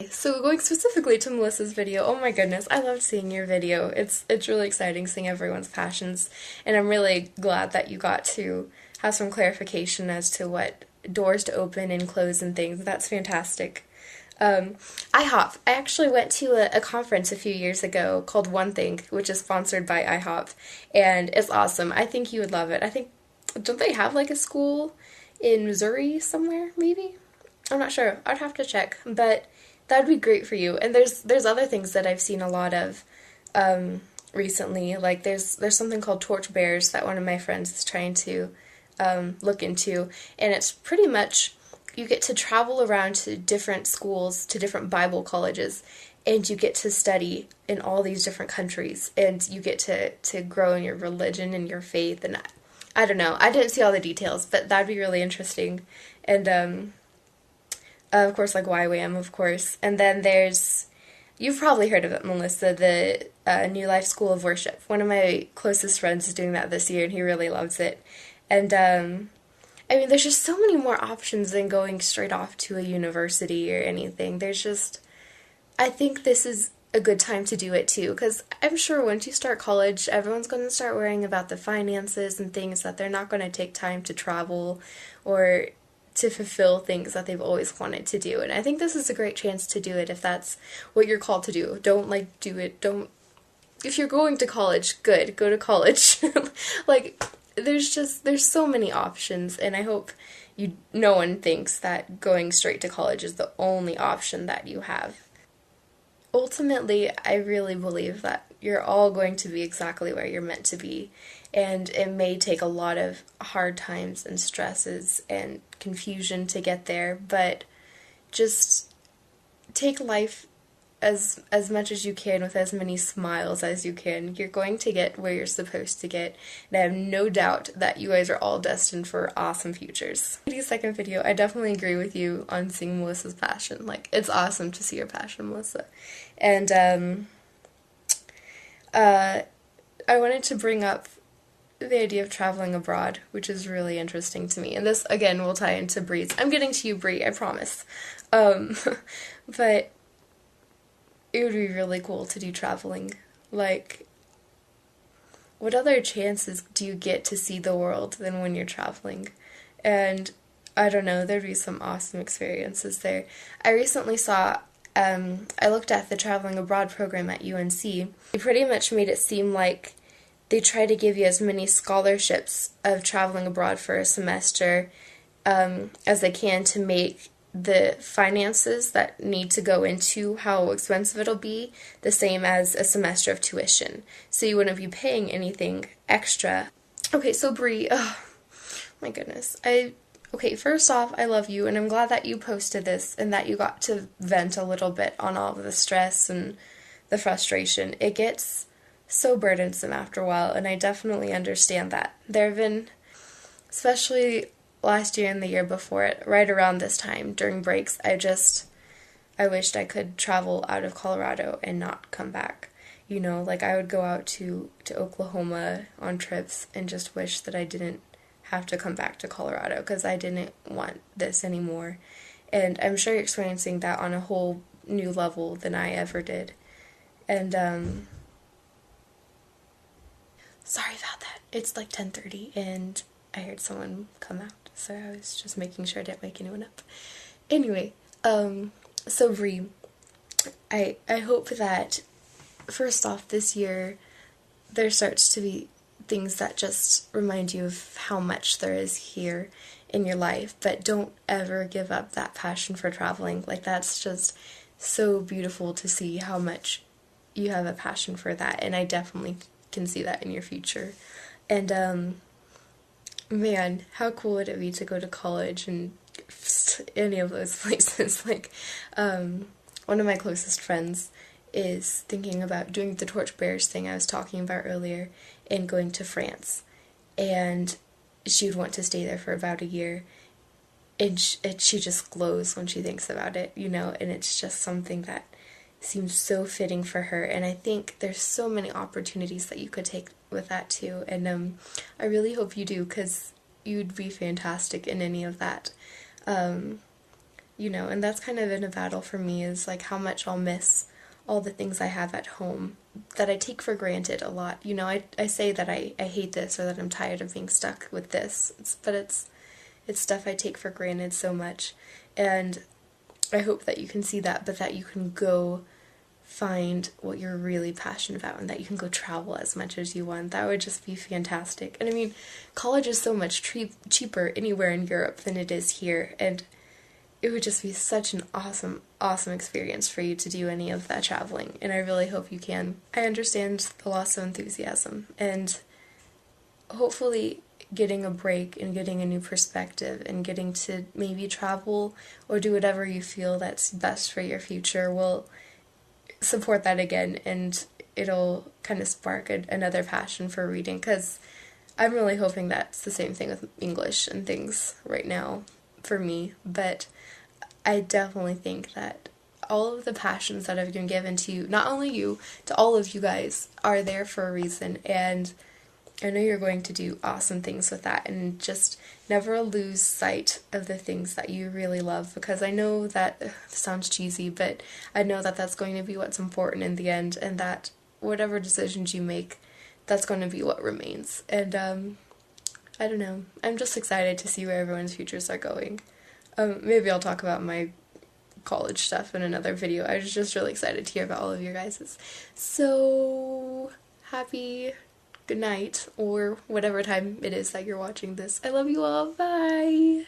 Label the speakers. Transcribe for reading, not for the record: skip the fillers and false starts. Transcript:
Speaker 1: So going specifically to Melissa's video, oh my goodness, I loved seeing your video. It's really exciting seeing everyone's passions, and I'm really glad that you got to have some clarification as to what doors to open and close and things. That's fantastic. IHOP. I actually went to a conference a few years ago called One Thing, which is sponsored by IHOP, and it's awesome. I think you would love it. I think, don't they have like a school in Missouri somewhere, maybe? I'm not sure. I'd have to check, but that would be great for you. And there's other things that I've seen a lot of recently. Like there's something called Torch Bears that one of my friends is trying to look into, and it's pretty much you get to travel around to different schools, to different Bible colleges, and you get to study in all these different countries, and you get to grow in your religion and your faith. And I don't know. I didn't see all the details, but that'd be really interesting. And of course, like YWAM, of course. And then you've probably heard of it, Melissa, the New Life School of Worship. One of my closest friends is doing that this year, and he really loves it. And, I mean, there's just so many more options than going straight off to a university or anything. I think this is a good time to do it too, because I'm sure once you start college, everyone's going to start worrying about the finances and things that they're not going to take time to travel or to fulfill things that they've always wanted to do. And I think this is a great chance to do it if that's what you're called to do. Don't do it. If you're going to college, good, go to college. Like, there's so many options, and I hope no one thinks that going straight to college is the only option that you have. Ultimately, I really believe that you're all going to be exactly where you're meant to be, and it may take a lot of hard times and stresses and confusion to get there, but just take life as much as you can with as many smiles as you can. You're going to get where you're supposed to get, and I have no doubt that you guys are all destined for awesome futures. Katy's second video, I definitely agree with you on seeing Melissa's passion. Like, it's awesome to see your passion, Melissa. And I wanted to bring up the idea of traveling abroad, which is really interesting to me. And this, again, will tie into Bree's. I'm getting to you, Bree, I promise. But it would be really cool to do traveling. Like, what other chances do you get to see the world than when you're traveling? And I don't know, there'd be some awesome experiences there. I recently saw, I looked at the traveling abroad program at UNC. They pretty much made it seem like they try to give you as many scholarships of traveling abroad for a semester as they can to make the finances that need to go into how expensive it'll be the same as a semester of tuition. So you wouldn't be paying anything extra. Okay, so Bree, oh my goodness. Okay, first off, I love you, and I'm glad that you posted this and that you got to vent a little bit on all of the stress and the frustration. It gets so burdensome after a while, and I definitely understand that. There have been, especially last year and the year before it, right around this time, during breaks, I wished I could travel out of Colorado and not come back. You know, like I would go out to Oklahoma on trips and just wish that I didn't have to come back to Colorado because I didn't want this anymore. And I'm sure you're experiencing that on a whole new level than I ever did. And, sorry about that. It's like 10:30 and I heard someone come out. So I was just making sure I didn't wake anyone up. Anyway, so Bree, I hope that, first off, this year there starts to be things that just remind you of how much there is here in your life, but don't ever give up that passion for traveling. Like, that's just so beautiful to see how much you have a passion for that, and I definitely can see that in your future. And, man, how cool would it be to go to college and any of those places? Like, one of my closest friends is thinking about doing the Torchbearers thing I was talking about earlier and going to France. And she would want to stay there for about a year. And she just glows when she thinks about it, you know, and it's just something that seems so fitting for her. And I think there's so many opportunities that you could take with that too. And I really hope you do, because you'd be fantastic in any of that. you know, and that's kind of been a battle for me, is like how much I'll miss all the things I have at home that I take for granted a lot. You know, I say that I hate this or that I'm tired of being stuck with this, but it's stuff I take for granted so much. And I hope that you can see that, but that you can go find what you're really passionate about and that you can go travel as much as you want. That would just be fantastic. And I mean, college is so much cheaper anywhere in Europe than it is here, and it would just be such an awesome, awesome experience for you to do any of that traveling, and I really hope you can. I understand the loss of enthusiasm, and hopefully getting a break and getting a new perspective and getting to maybe travel or do whatever you feel that's best for your future will support that again, and it'll kind of spark another passion for reading, because I'm really hoping that's the same thing with English and things right now for me. But I definitely think that all of the passions that have been given to you, not only you, to all of you guys, are there for a reason, and I know you're going to do awesome things with that, and just never lose sight of the things that you really love, because I know that sounds cheesy, but I know that that's going to be what's important in the end, and that whatever decisions you make, that's going to be what remains. And I don't know, I'm just excited to see where everyone's futures are going. Maybe I'll talk about my college stuff in another video. I was just really excited to hear about all of your guys's. So, happy good night, or whatever time it is that you're watching this. I love you all. Bye!